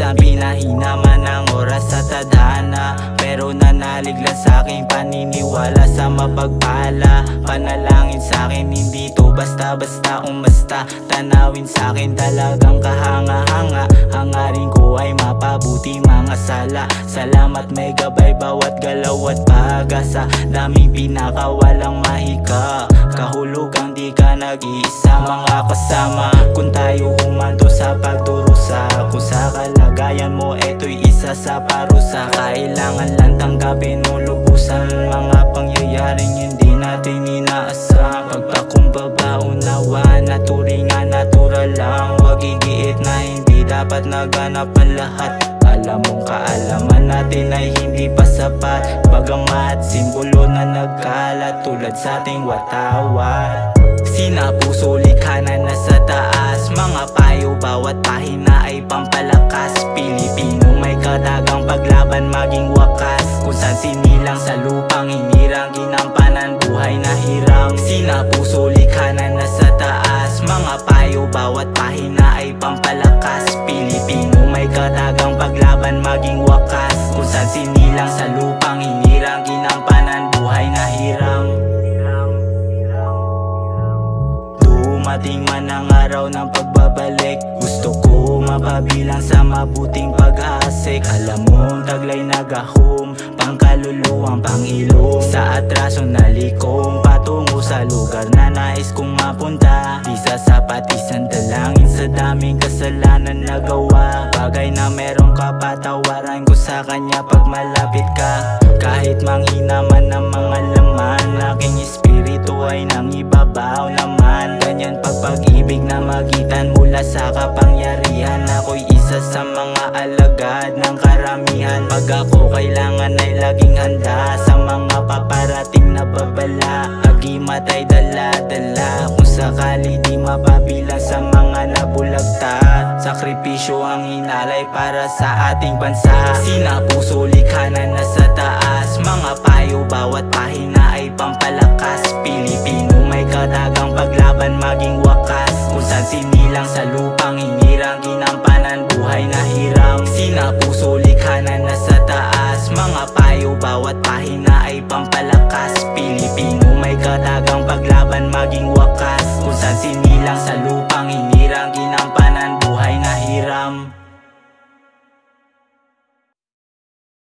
Pinahinaman ang oras sa tadhana, pero nanalig lang sa'king paniniwala sa mapagpala. Panalangin sa'kin, hindi to basta-basta umasta. Tanawin sa'kin talagang kahanga-hanga. Hangarin ko ay mapabuti mga sala. Salamat may gabay bawat galaw at pag-asa. Daming pinakawalang mahika, kahulugang di ka nag-iisa. Mga kasama, kung tayo humanto sa pagdurusa, kung sa kalagayan mo eto'y isa sa parusa. Kailangan lang tanggapin o lubusan mga pangyayaring hindi natin inaasahan. Pagpakumbaba, unawa, naturingan, natural lang. Wag igiit na hindi dapat naganap ang lahat. Alam mong kaalaman natin ay hindi pa sapat, bagamat simbolo na nagkalat tulad sa ating watawat. Sinapuso likha na nasa taas, mga payo bawat pahina ay pampalakas. Pilipino may katagang paglaban maging wakas, kung saan sinilang sa lupang hinirang ginampanan buhay na hirang. Sinapuso likha na nasa taas, mga payo bawat pahina ay pampalakas. Pilipino may katagang paglaban maging wakas, kung saan sinilang sa lupang hinirang ginampanan buhay na hirang. Dumating man ang araw ng pagbabalik, gusto ko mapabilang sa mabuting pag-aasik. Alam mong taglay nagahom, pangkaluluwang pangilong sa atrasong nalikong patungo sa lugar na nais kong mapunta. Di sasapat isang dalangin sa daming kasalanan na gawa. Bagay na meron ka, patawaran ko sa kanya pag malapit ka. Kahit manghina man ang mga laman, aking espiritu ay nangibabaw naman. Ganyan pag-ibig na magitan mula sa kapangyarihan. Ako'y isa sa mga alagad ng karamihan. Pag ako kailangan ay laging handa sa mga paparating na babala. Agimat ay dala-dala, kung sakali di mapabilang sa mga nabulagta. Sakripisyo ang inalay para sa ating bansa. Sinapuso likha na nasa taas, mga payo bawat pahina ay pampalakas. Pilipino may katagang paglaban maging wakas, kung saan sinilang sa lupang hinirang ginampanan buhay na hirang. Sinapuso likha na nasa taas, mga payo bawat pahina ay pampalakas.